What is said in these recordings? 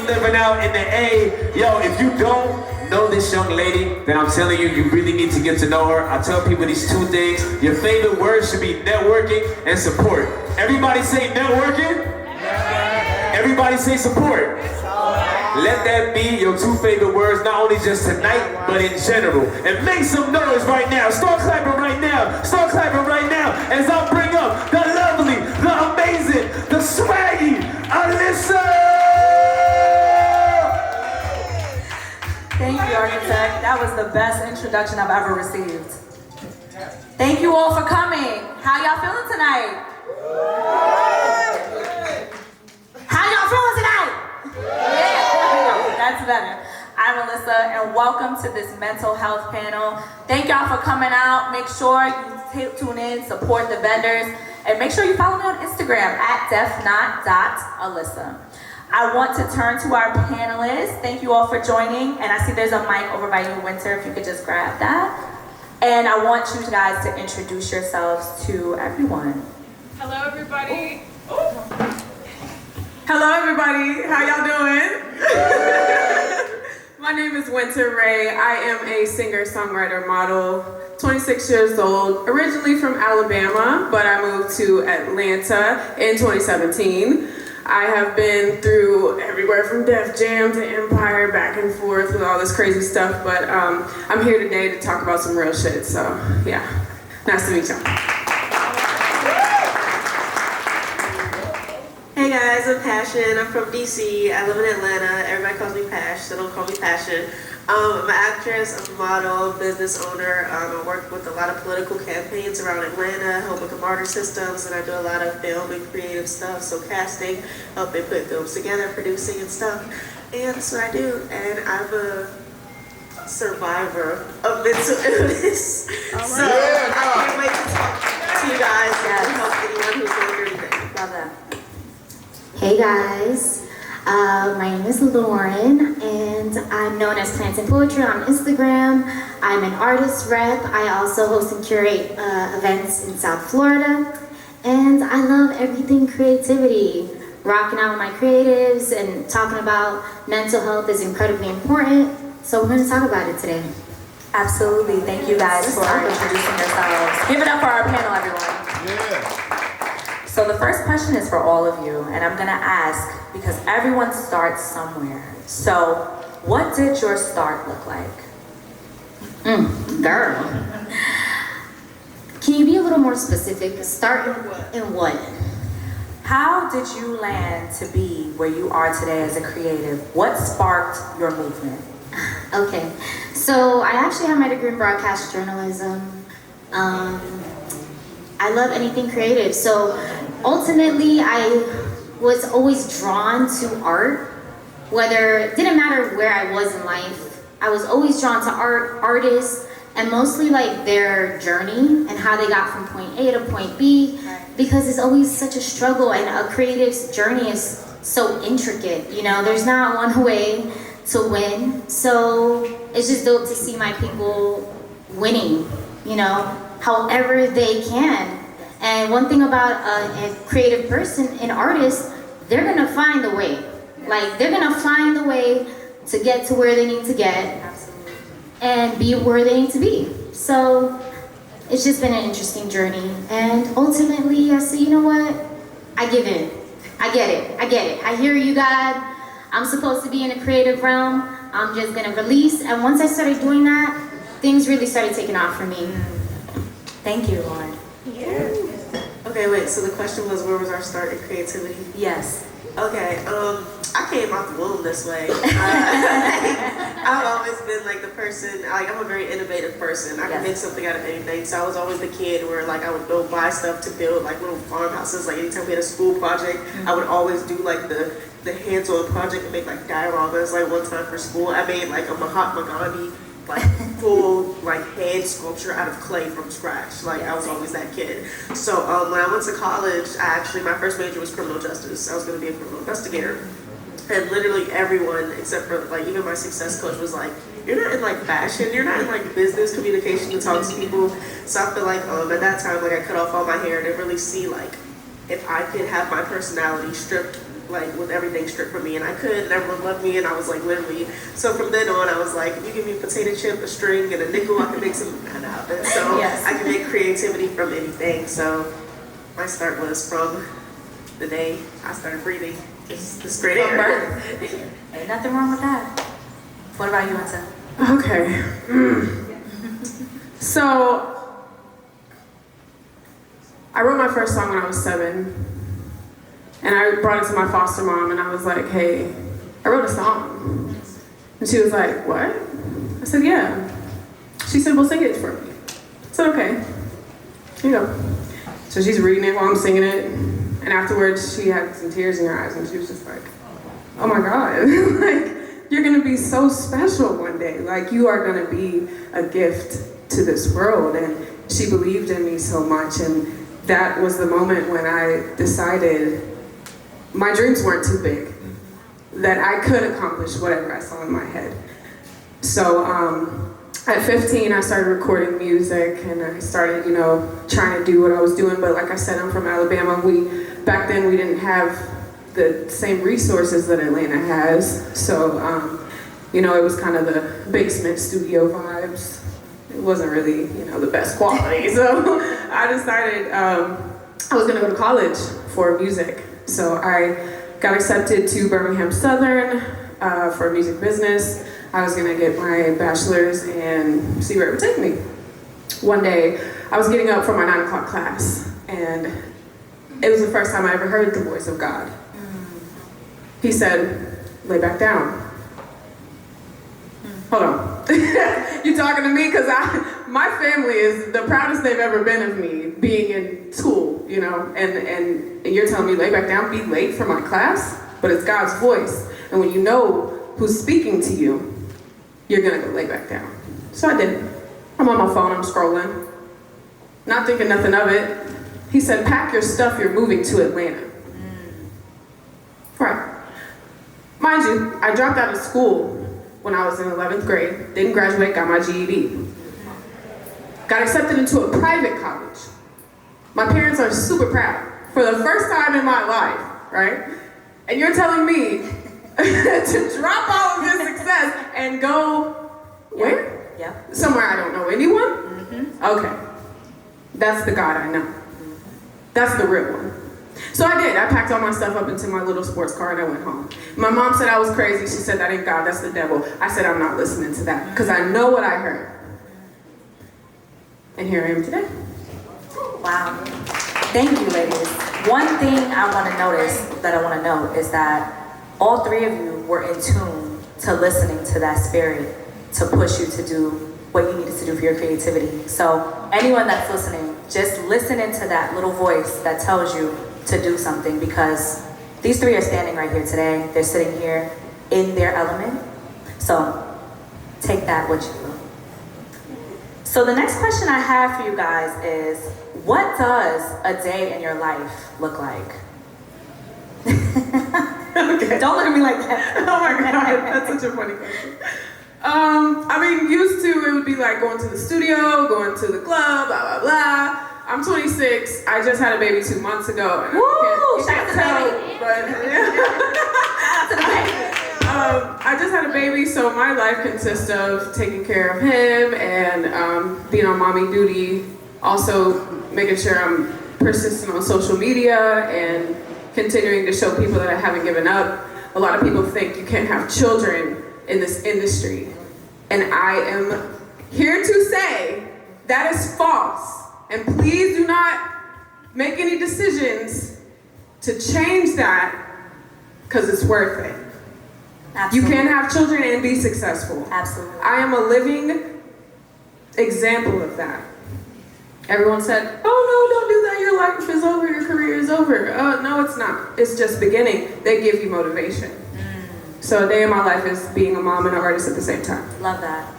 living out in the A. Yo, if you don't know this young lady, then I'm telling you, you really need to get to know her. I tell people these two things. Your favorite words should be networking and support. Everybody say networking. Everybody say support. Let that be your two favorite words, not only just tonight, but in general. And make some noise right now. Start clapping right now. Start clapping right now as I bring up the lovely, the amazing, the swaggy Alyssa! Thank you, Architect. That was the best introduction I've ever received. Thank you all for coming. How y'all feeling tonight? How y'all feeling tonight? Yeah, that's better. I'm Alyssa, and welcome to this mental health panel. Thank y'all for coming out. Make sure you tune in, support the vendors, and make sure you follow me on Instagram at defnot.alyssa. I want to turn to our panelists. Thank you all for joining. And I see there's a mic over by you, Winter, if you could just grab that. And I want you guys to introduce yourselves to everyone. Hello, everybody. Hello, everybody. How y'all doing? My name is Winter Ray. I am a singer, songwriter, model, 26 years old, originally from Alabama, but I moved to Atlanta in 2017. I have been through everywhere from Def Jam to Empire, back and forth with all this crazy stuff, but I'm here today to talk about some real shit, so yeah. Nice to meet y'all. Hey guys, I'm Passion. I'm from DC. I live in Atlanta. Everybody calls me Pash, so don't call me Passion. I'm an actress, I'm a model, business owner. I work with a lot of political campaigns around Atlanta, help with the barter systems, and I do a lot of film and creative stuff, so casting, helping put films together, producing and stuff. And that's what I do, and I'm a survivor of mental illness. So I can't wait to talk to you guys and help anyone who's going through anything. Love that. Hey guys, my name is Lauren and I'm known as Plants and Poetry on Instagram. I'm an artist rep. I also host and curate events in South Florida. And I love everything creativity. Rocking out with my creatives and talking about mental health is incredibly important. So we're going to talk about it today. Absolutely. Thank you guys for introducing yourselves. Give it up for our panel, everyone. Yeah. So the first question is for all of you, and I'm gonna ask because everyone starts somewhere. So what did your start look like? Girl. Can you be a little more specific? Start in what? How did you land to be where you are today as a creative? What sparked your movement? Okay, so I actually have my degree in broadcast journalism. I love anything creative, so ultimately I was always drawn to art, whether it didn't matter where I was in life. I was always drawn to artists, and mostly like their journey and how they got from point A to point B, because it's always such a struggle, and a creative's journey is so intricate, you know, there's not one way to win. So it's just dope to see my people winning, you know, however they can. And one thing about a creative person, an artist, they're gonna find the way. Like, they're gonna find the way to get to where they need to get and be where they need to be. So it's just been an interesting journey. And ultimately, I say, you know what? I give in. I get it. I hear you, God. I'm supposed to be in a creative realm. I'm just gonna release. And once I started doing that, things really started taking off for me. Thank you, Lauren. Yeah. Okay, wait, so the question was, where was our start in creativity? Yes. Okay, I came out the womb this way. I've always been like the person, like I'm a very innovative person. I can make something out of anything. So I was always the kid where like I would go buy stuff to build like little farmhouses. Like anytime we had a school project, I would always do like the hands-on project and make like dioramas. Like one time for school, I made like a Mahatma Gandhi like full like head sculpture out of clay from scratch. Like I was always that kid. So when I went to college, my first major was criminal justice. I was going to be a criminal investigator. And literally everyone, except for like even my success coach, was like, "You're not in like fashion. You're not in like business communication to talk to people." So I feel like at that time, like I cut off all my hair to really see like if I could have my personality stripped like with everything stripped from me, and I could, and everyone loved me, and I was like literally. So from then on, I was like, if you give me a potato chip, a string, and a nickel, I can make something happen. So Yes. I can make creativity from anything. So my start was from the day I started breathing this great From air. birth. Ain't nothing wrong with that. What about you, Ansa? Okay. So, I wrote my first song when I was 7, and I brought it to my foster mom, and I was like, hey, I wrote a song. And she was like, what? I said, yeah. She said, well, sing it for me. I said, okay. Here you go. So she's reading it while I'm singing it, and afterwards she had some tears in her eyes, and she was just like, oh my God, like, you're gonna be so special one day. Like, you are gonna be a gift to this world. And she believed in me so much, and that was the moment when I decided my dreams weren't too big, that I could accomplish whatever I saw in my head. So at 15, I started recording music, and I started, you know, trying to do what I was doing. But like I said, I'm from Alabama. Back then we didn't have the same resources that Atlanta has. So, you know, it was kind of the basement studio vibes. It wasn't really, you know, the best quality. So I decided I was gonna go to college for music. So I got accepted to Birmingham Southern for music business. I was gonna get my bachelor's and see where it would take me. One day, I was getting up for my 9 o'clock class, and it was the first time I ever heard the voice of God. He said, lay back down. Hold on. You talking to me? Because my family is the proudest they've ever been of me being in school, you know, and you're telling me lay back down, be late for my class? But it's God's voice. And when you know who's speaking to you, you're gonna go lay back down. So I did. I'm on my phone, I'm scrolling, not thinking nothing of it. He said, pack your stuff, you're moving to Atlanta. Right. Mind you, I dropped out of school when I was in 11th grade, didn't graduate, got my GED. Got accepted into a private college. My parents are super proud. For the first time in my life, right? And you're telling me to drop all of this success and go where? Yeah. Somewhere I don't know anyone? Okay. That's the God I know. That's the real one. So I did. I packed all my stuff up into my little sports car and I went home. My mom said I was crazy. She said that ain't God, that's the devil. I said I'm not listening to that because I know what I heard. And here I am today. Wow. Thank you, ladies. One thing I want to notice, that I want to note, is that all three of you were in tune to listening to that spirit to push you to do what you needed to do for your creativity. So anyone that's listening, just listen into that little voice that tells you to do something, because these three are standing right here today. They're sitting here in their element. So take that with you. So the next question I have for you guys is, what does a day in your life look like? Okay. Don't look at me like that. Oh my God, that's such a funny question. I mean, used to it would be like going to the studio, going to the club, blah, blah, blah. I'm 26. I just had a baby 2 months ago. And Woo! Shout out to the baby. I just had a baby, so my life consists of taking care of him and being on mommy duty. Also making sure I'm persistent on social media and continuing to show people that I haven't given up. A lot of people think you can't have children in this industry. And I am here to say that is false. And please do not make any decisions to change that, because it's worth it. Absolutely. You can have children and be successful. Absolutely. I am a living example of that. Everyone said, oh no, don't do that, your life is over, your career is over. No, it's not. It's just beginning. They give you motivation. So a day in my life is being a mom and an artist at the same time. Love that.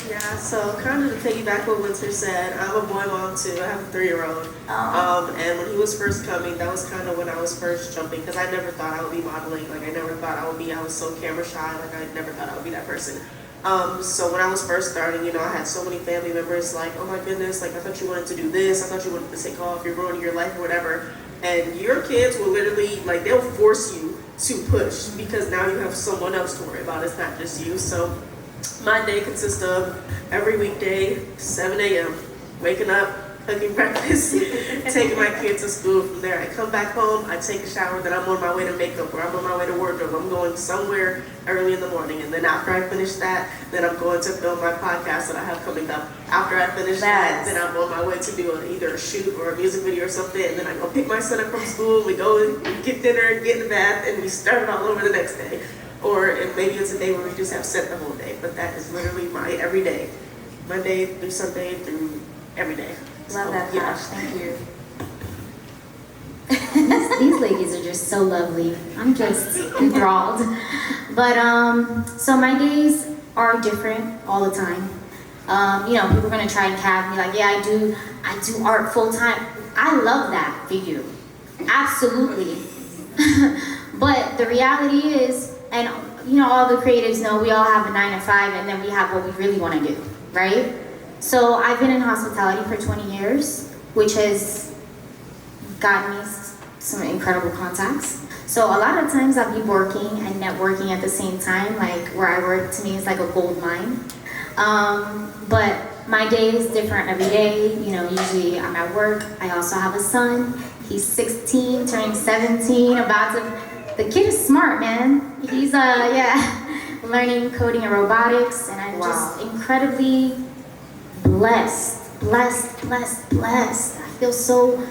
Yeah, so kind of to piggyback what Winter said, I'm a boy mom too. I have a 3-year-old. And when he was first coming, that was kind of when I was first jumping, because I never thought I would be modeling. Like I was so camera shy. Like I never thought I would be that person. So when I was first starting, you know, I had so many family members like, oh my goodness, like I thought you wanted to do this, I thought you wanted to take off, you're ruining your life or whatever. And your kids will literally, like, they'll force you to push because now you have someone else to worry about. It's not just you. So my day consists of every weekday, 7 a.m., waking up, cooking breakfast, taking my kids to school. From there, I come back home, I take a shower, then I'm on my way to makeup or I'm on my way to wardrobe. I'm going somewhere early in the morning. And then after I finish that, then I'm going to film my podcast that I have coming up. After I finish that, then I'm on my way to do either a shoot or a music video or something. And then I go pick my son up from school, we go and get dinner, get in the bath, and we start it all over the next day. Or if maybe it's a day where we just have set the whole day. But that is literally my every day. Monday through Sunday through every day. Love that, yeah. Josh. Thank you. These ladies are just so lovely. I'm just enthralled. But so my days are different all the time. You know, people are gonna try and cap me like, yeah, I do art full time. I love that for you, absolutely. But the reality is, and you know, all the creatives know we all have a 9 to 5, and then we have what we really want to do, right? So I've been in hospitality for 20 years, which has gotten me some incredible contacts. So a lot of times I'll be working and networking at the same time. Like where I work, to me, is like a gold mine. But my day is different every day. You know, usually I'm at work. I also have a son. He's 16, turning 17, the kid is smart, man. He's learning coding and robotics, and I'm just incredibly blessed. I feel so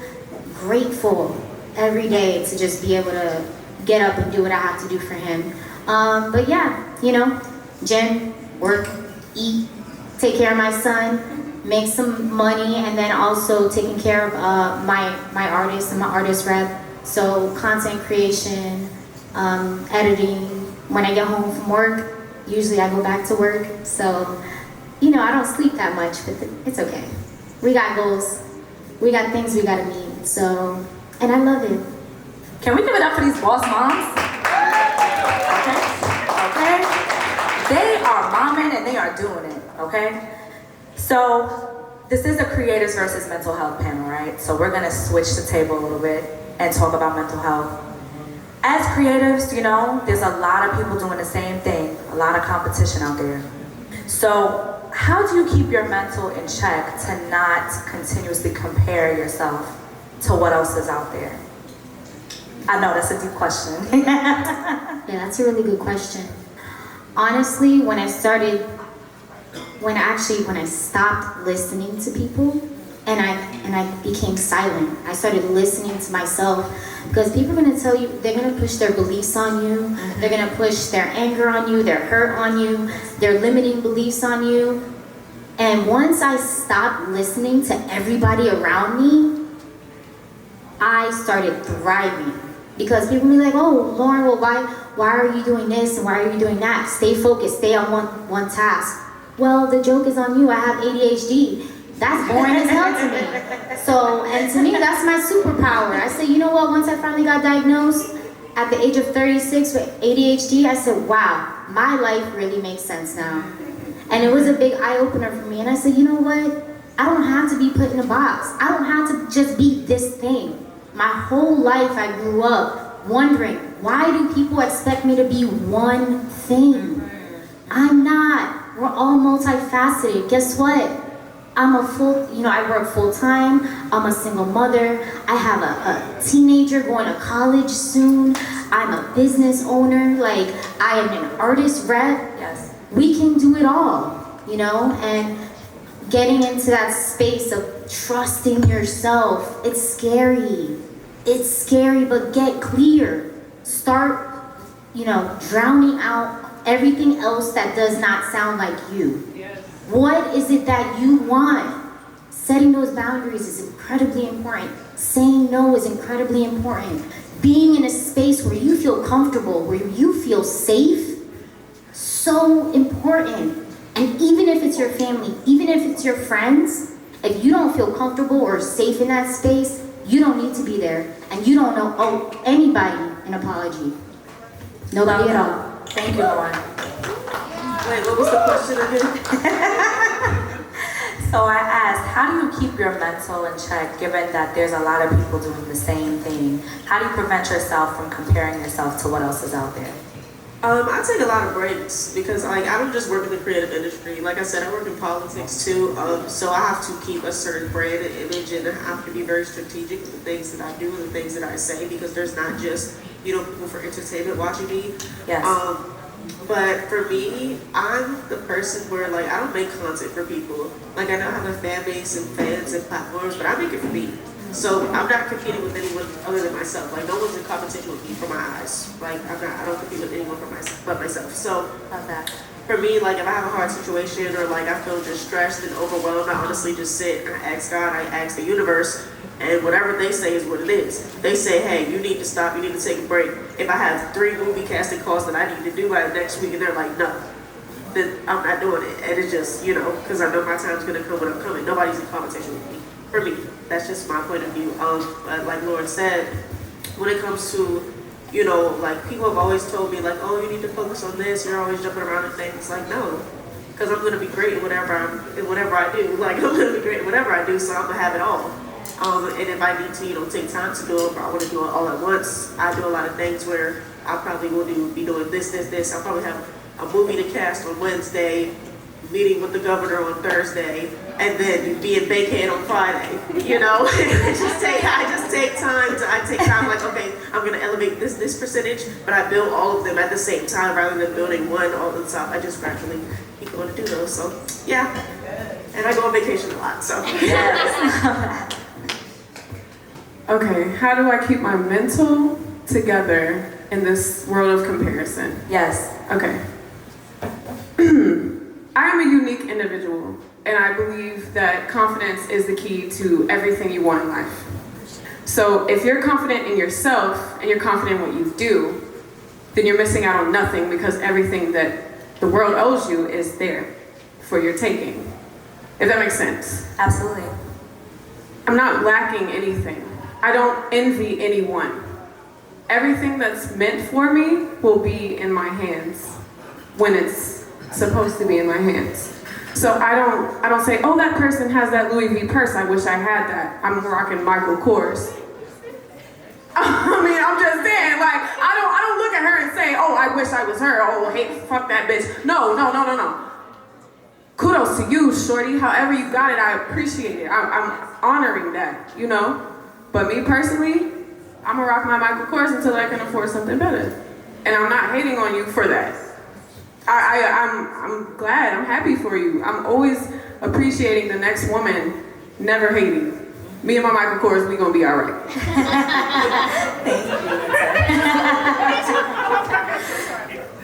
grateful every day to just be able to get up and do what I have to do for him. But yeah, you know, gym, work, eat, take care of my son, make some money, and then also taking care of my artists and my artist rep. So content creation, editing. When I get home from work, usually I go back to work. So, you know, I don't sleep that much, but it's okay. We got goals. We got things we gotta meet. So, and I love it. Can we give it up for these boss moms? Okay. They are momming and they are doing it, okay? So, this is a creators versus mental health panel, right? So we're gonna switch the table a little bit and talk about mental health. As creatives, you know, there's a lot of people doing the same thing, a lot of competition out there. So, how do you keep your mental in check to not continuously compare yourself to what else is out there? I know that's a deep question. Yeah, that's a really good question. Honestly, when I stopped listening to people and I became silent, I started listening to myself, because people are gonna tell you, they're gonna push their beliefs on you, they're gonna push their anger on you, their hurt on you, their limiting beliefs on you. And once I stopped listening to everybody around me, I started thriving. Because people be like, oh, Lauren, well, why are you doing this and why are you doing that? Stay focused, stay on one task. Well, the joke is on you, I have ADHD. That's boring as hell to me. So, and to me, that's my superpower. I said, you know what, once I finally got diagnosed at the age of 36 with ADHD, I said, wow, my life really makes sense now. And it was a big eye-opener for me. And I said, you know what, I don't have to be put in a box. I don't have to just be this thing. My whole life I grew up wondering, why do people expect me to be one thing? I'm not. We're all multifaceted. Guess what? I work full time. I'm a single mother. I have a teenager going to college soon. I'm a business owner. Like, I am an artist rep. Yes. We can do it all, you know? And getting into that space of trusting yourself, it's scary. It's scary, but get clear. Start, drowning out everything else that does not sound like you. Yes. What is it that you want? Setting those boundaries is incredibly important. Saying no is incredibly important. Being in a space where you feel comfortable, where you feel safe, so important. And even if it's your family, even if it's your friends, if you don't feel comfortable or safe in that space, you don't need to be there. And you don't owe anybody an apology. Nobody at all. Thank you, Lauren. Wait, what was the question again? So I asked, how do you keep your mental in check given that there's a lot of people doing the same thing? How do you prevent yourself from comparing yourself to what else is out there? I take a lot of breaks because like I don't just work in the creative industry. Like I said, I work in politics too. So I have to keep a certain brand and image, and I have to be very strategic with the things that I do and the things that I say, because there's not just people for entertainment watching me. Yes. But for me, I'm the person where like I don't make content for people. Like I know I have a fan base and fans and platforms, but I make it for me. So I'm not competing with anyone other than myself. Like no one's in competition with me for my eyes. Like I don't compete with anyone but myself. So for me, like if I have a hard situation or like I feel distressed and overwhelmed, I honestly just sit and I ask God, I ask the universe, and whatever they say is what it is. They say, hey, you need to stop, you need to take a break. If I have 3 movie casting calls that I need to do by next week and they're like, no, then I'm not doing it. And it's just, because I know my time's gonna come when I'm coming. Nobody's in competition with me. For me, that's just my point of view. Like Lauren said, when it comes to, like people have always told me like, oh, you need to focus on this, you're always jumping around and things. Like, no, because I'm gonna be great in whatever I do. Like I'm gonna be great in whatever I do, so I'm gonna have it all. And if I need to, take time to do it, or I want to do it all at once, I do a lot of things where I probably will be doing this. I'll probably have a movie to cast on Wednesday, meeting with the governor on Thursday, and then be in Bankhead on Friday. I just take time. Like, okay, I'm gonna elevate this percentage, but I build all of them at the same time rather than building one all the time. I just gradually keep going to do those. So yeah, and I go on vacation a lot. So. Yes. Okay, how do I keep my mental together in this world of comparison? Yes. Okay. I am a unique individual, and I believe that confidence is the key to everything you want in life. So if you're confident in yourself and you're confident in what you do, then you're missing out on nothing, because everything that the world owes you is there for your taking. If that makes sense. Absolutely. I'm not lacking anything. I don't envy anyone. Everything that's meant for me will be in my hands when it's supposed to be in my hands. So I don't say, oh, that person has that Louis V purse, I wish I had that. I'm rocking Michael Kors. I mean, I'm just saying, like, I don't look at her and say, oh, I wish I was her. Oh, hey, fuck that bitch. No. Kudos to you, shorty. However you got it, I appreciate it. I'm honoring that, But me personally, I'm gonna rock my Michael Kors until I can afford something better. And I'm not hating on you for that. I'm glad, I'm happy for you. I'm always appreciating the next woman, never hating. Me and my Michael Kors, we gonna be all right.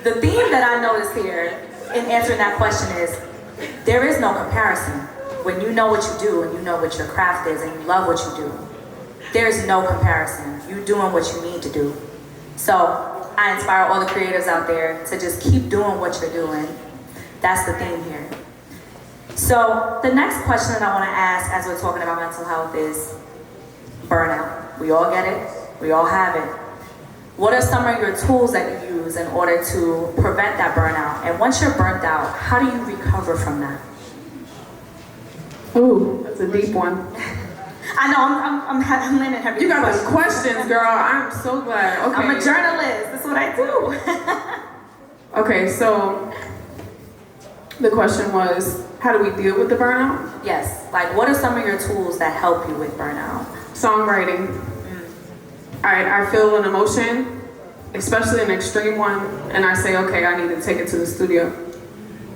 The theme that I noticed here in answering that question is, there is no comparison. When you know what you do and you know what your craft is and you love what you do, there's no comparison. You're doing what you need to do. So I inspire all the creatives out there to just keep doing what you're doing. That's the theme here. So the next question that I want to ask as we're talking about mental health is burnout. We all get it. We all have it. What are some of your tools that you use in order to prevent that burnout? And once you're burnt out, how do you recover from that? Ooh, that's a deep one. I know, I'm landing heavy. You got those questions, girl. I'm so glad. Okay. I'm a journalist. That's what I do. Okay, so the question was, how do we deal with the burnout? Yes. Like, what are some of your tools that help you with burnout? Songwriting. I feel an emotion, especially an extreme one, and I say, okay, I need to take it to the studio,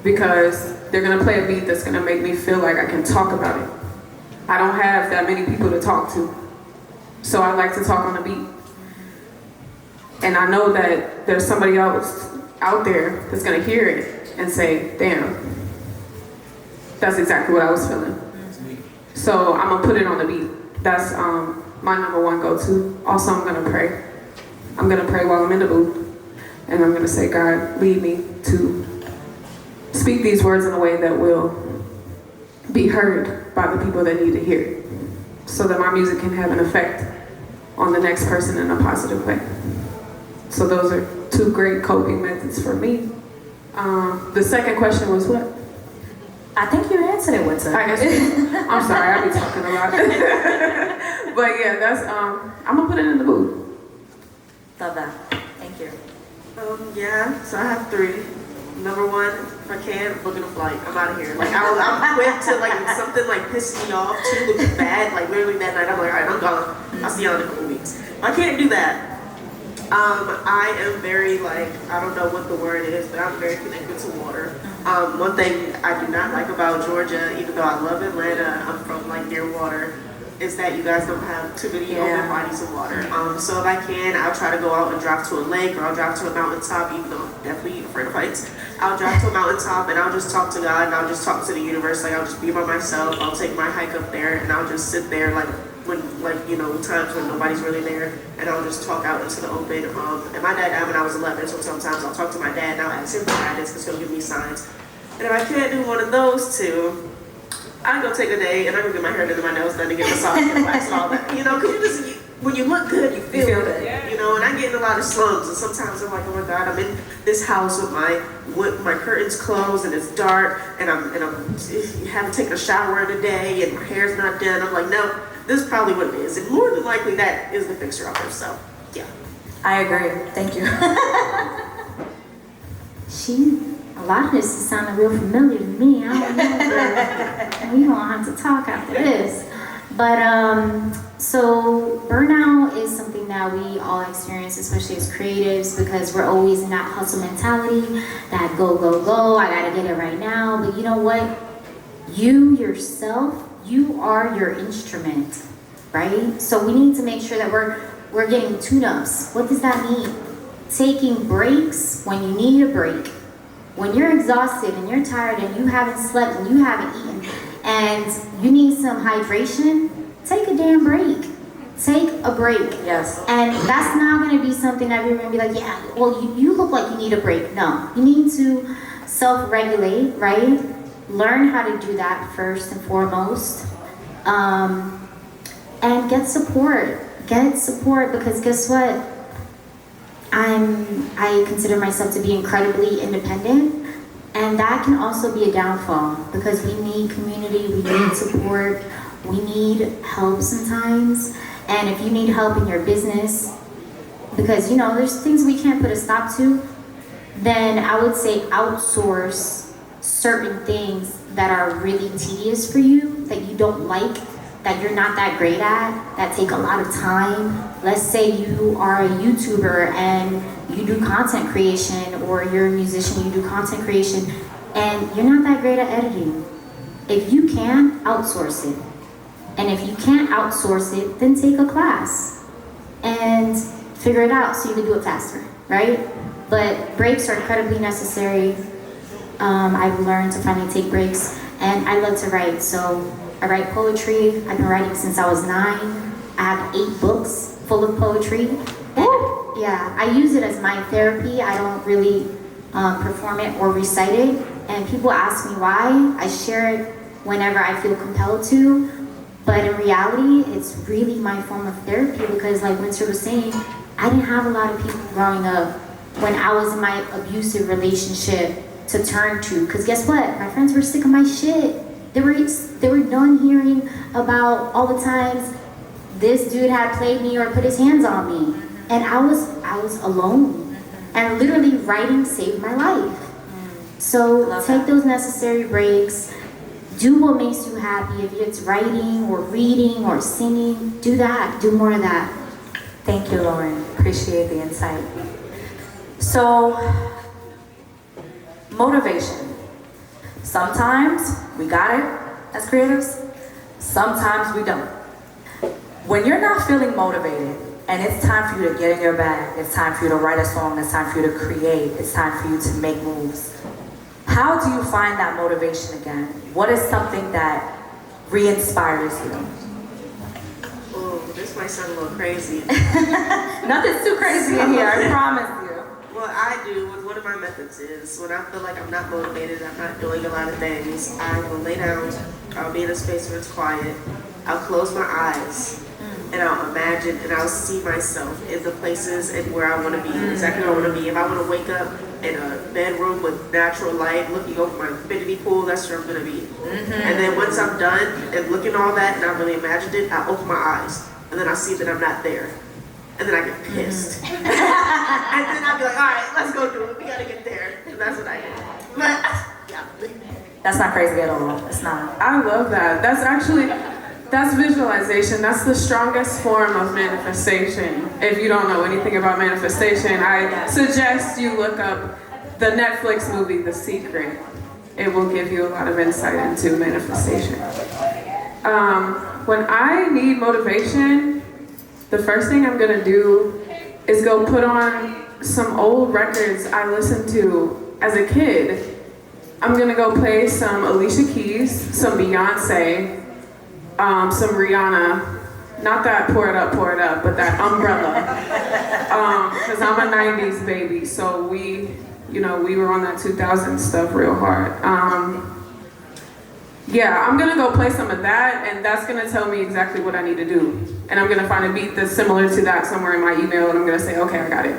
because they're gonna play a beat that's gonna make me feel like I can talk about it. I don't have that many people to talk to, so I like to talk on a beat. And I know that there's somebody else out there that's gonna hear it and say, damn, that's exactly what I was feeling. So I'm gonna put it on the beat. That's my number one go-to. Also, I'm gonna pray. I'm gonna pray while I'm in the booth. And I'm gonna say, God, lead me to speak these words in a way that will be heard by the people that need to hear it, so that my music can have an effect on the next person in a positive way. So those are two great coping methods for me. The second question was what? I think you answered it, Winter. I guess. I'm sorry, I be talking a lot. But yeah, that's I'm gonna put it in the booth. Love that. Thank you. Yeah, so I have 3. Number 1, if I can, booking a flight. I'm out of here. Like I'm quick to like if something like pisses me off too, looking bad. Like literally that night, I'm like, all right, I'm gone. I'll see y'all in a couple weeks. I can't do that. I am very like, I don't know what the word is, but I'm very connected to water. One thing I do not like about Georgia, even though I love Atlanta, I'm from like near water, is that you guys don't have too many open bodies of water. So if I can, I'll try to go out and drive to a lake, or I'll drive to a mountaintop, even though I'm definitely afraid of heights. I'll drive to a mountaintop and I'll just talk to God and I'll just talk to the universe. Like I'll just be by myself. I'll take my hike up there and I'll just sit there like when times when nobody's really there, and I'll just talk out into the open. And my dad died when I was 11, so sometimes I'll talk to my dad and I'll ask him for guidance because he'll give me signs. And if I can't do one of those 2, I go take a day and I go get my hair done and my nails done to get massage and wax and all that. Because when you look good, you feel good. And I get in a lot of slums, and sometimes I'm like, oh my God, I'm in this house with my curtains closed and it's dark, and I'm haven't taken a shower in a day and my hair's not done. I'm like, no, this is probably what it is, and more than likely that is the fixer-upper. So, yeah. I agree. Thank you. A lot of this is sounding real familiar to me. I don't know, but we gonna have to talk after this. But so burnout is something that we all experience, especially as creatives, because we're always in that hustle mentality, that go, go, go, I gotta get it right now. But you know what? You yourself, you are your instrument, right? So we need to make sure that we're getting tune-ups. What does that mean? Taking breaks when you need a break. When you're exhausted and you're tired and you haven't slept and you haven't eaten and you need some hydration, take a damn break. Take a break. Yes. And that's not going to be something that you're going to be like, yeah, well, you look like you need a break. No, you need to self-regulate, right? Learn how to do that first and foremost. And get support. Get support, because guess what? I consider myself to be incredibly independent, and that can also be a downfall, because we need community, we need support, we need help sometimes. And if you need help in your business, because there's things we can't put a stop to, then I would say outsource certain things that are really tedious for you, that you don't like, that you're not that great at, that take a lot of time. Let's say you are a YouTuber and you do content creation, or you're a musician, you do content creation, and you're not that great at editing. If you can, outsource it. And if you can't outsource it, then take a class and figure it out so you can do it faster, right? But breaks are incredibly necessary. I've learned to finally take breaks, and I love to write. So I write poetry. I've been writing since I was 9. I have 8 books full of poetry. And yeah, I use it as my therapy. I don't really perform it or recite it. And people ask me why. I share it whenever I feel compelled to. But in reality, it's really my form of therapy, because like Winter was saying, I didn't have a lot of people growing up when I was in my abusive relationship to turn to. Because guess what? My friends were sick of my shit. They were done hearing about all the times this dude had played me or put his hands on me. And I was alone. And literally writing saved my life. So take those necessary breaks. Do what makes you happy. If it's writing or reading or singing, do that. Do more of that. Thank you, Lauren. Appreciate the insight. So, motivation. Sometimes we got it as creatives. Sometimes we don't. When you're not feeling motivated and it's time for you to get in your bag, it's time for you to write a song, it's time for you to create, it's time for you to make moves, how do you find that motivation again? What is something that re-inspires you? Oh, this might sound a little crazy. Nothing's too crazy in here, I promise you. What I do, one of my methods is, when I feel like I'm not motivated, I'm not doing a lot of things, I will lay down, I'll be in a space where it's quiet, I'll close my eyes, and I'll imagine and I'll see myself in the places and where I want to be, exactly where I want to be. If I want to wake up in a bedroom with natural light, looking over my infinity pool. That's where I'm gonna be. And then once I'm done and looking at all that and I really imagined it, I open my eyes and then I see that I'm not there. And then I get pissed. And then I'll be like, all right, let's go do it. We gotta get there. And that's what I do. But, yeah. That's not crazy at all. It's not. I love that. That's visualization. That's the strongest form of manifestation. If you don't know anything about manifestation, I suggest you look up the Netflix movie, The Secret. It will give you a lot of insight into manifestation. When I need motivation, the first thing I'm gonna do is go put on some old records I listened to as a kid. I'm gonna go play some Alicia Keys, some Beyonce, some Rihanna, not that Pour It Up, but that Umbrella. Cause I'm a 90s baby, so we were on that 2000s stuff real hard. Yeah, I'm gonna go play some of that, and that's gonna tell me exactly what I need to do. And I'm gonna find a beat that's similar to that somewhere in my email, and I'm gonna say, okay, I got it.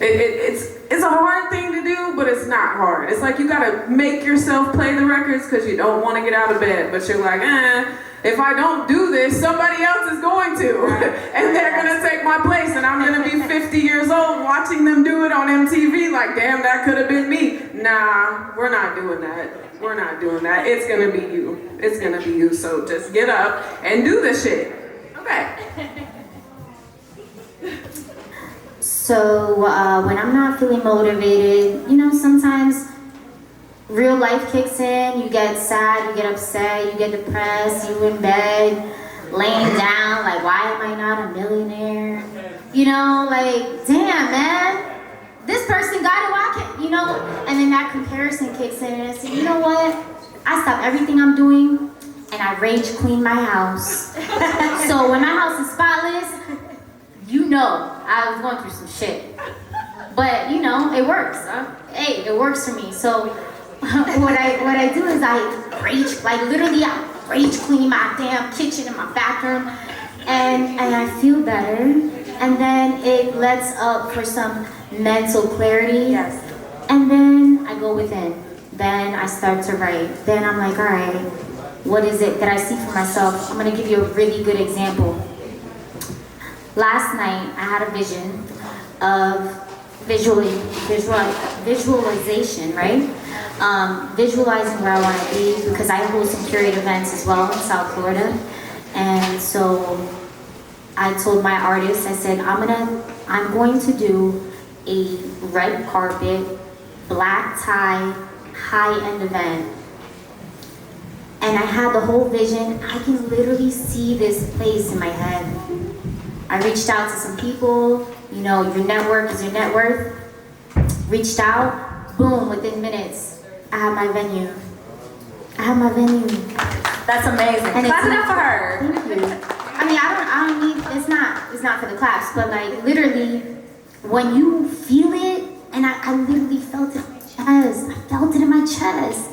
It's a hard thing to do, but it's not hard. It's like you gotta make yourself play the records because you don't want to get out of bed, but you're like, if I don't do this, somebody else is going to. And they're gonna take my place, and I'm gonna be 50 years old watching them do it on MTV like, damn, that could have been me. Nah, we're not doing that. We're not doing that. It's gonna be you. It's gonna be you, so just get up and do the shit. Okay. So when I'm not feeling motivated, sometimes real life kicks in. You get sad, you get upset, you get depressed, you in bed, laying down, like, why am I not a millionaire? Like, damn, man, this person got it, why can't, and then that comparison kicks in, and I say, you know what? I stop everything I'm doing, and I rage clean my house. So when my house is spotless, I was going through some shit. But, it works. Hey, it works for me. So what I do is I rage clean my damn kitchen and my bathroom, and I feel better. And then it lets up for some mental clarity. Yes. And then I go within. Then I start to write. Then I'm like, all right, what is it that I see for myself? I'm gonna give you a really good example. Last night, I had a vision of visualization, right? Visualizing where I want to be, because I hold some curated events as well in South Florida. And so I told my artist, I said, I'm going to do a red carpet, black tie, high-end event. And I had the whole vision. I can literally see this place in my head. I reached out to some people, your network is your net worth. Reached out, boom, within minutes, I have my venue. That's amazing. And clap it up for her. Thank you. I mean, I don't need, it's not for the claps, but like literally, when you feel it, and I literally felt it in my chest. I felt it in my chest.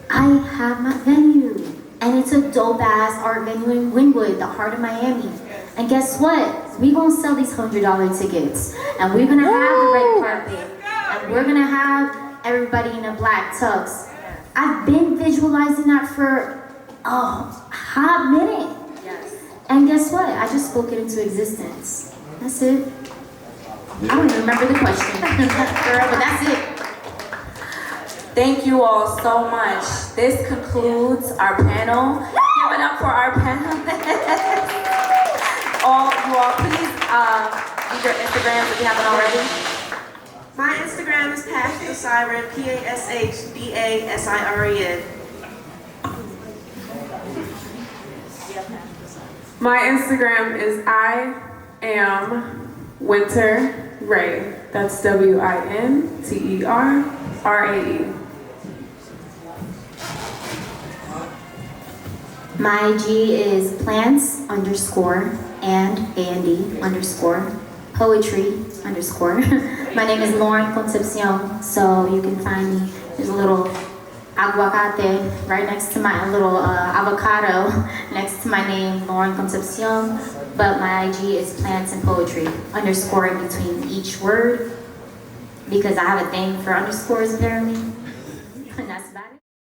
I have my venue. And it's a dope ass art venue in Wynwood, the heart of Miami. And guess what? We gonna sell these $100 tickets, and we're gonna have the red carpet, and we're gonna have everybody in a black tux. I've been visualizing that for a hot minute. Yes. And guess what? I just spoke it into existence. That's it. I don't even remember the question, girl, but that's it. Thank you all so much. This concludes our panel. Give it up for our panelists. You all, please leave your Instagrams if you haven't already. My Instagram is Pashdasiren, Pashdasiren. My Instagram is I am Winter Ray. That's WINTERRAE. My IG is plants_and_poetry_. My name is Lauren Concepcion, so you can find me. There's a little aguacate right next to my little avocado next to my name, Lauren Concepcion. But my IG is plants and poetry, underscore in between each word, because I have a thing for underscores apparently.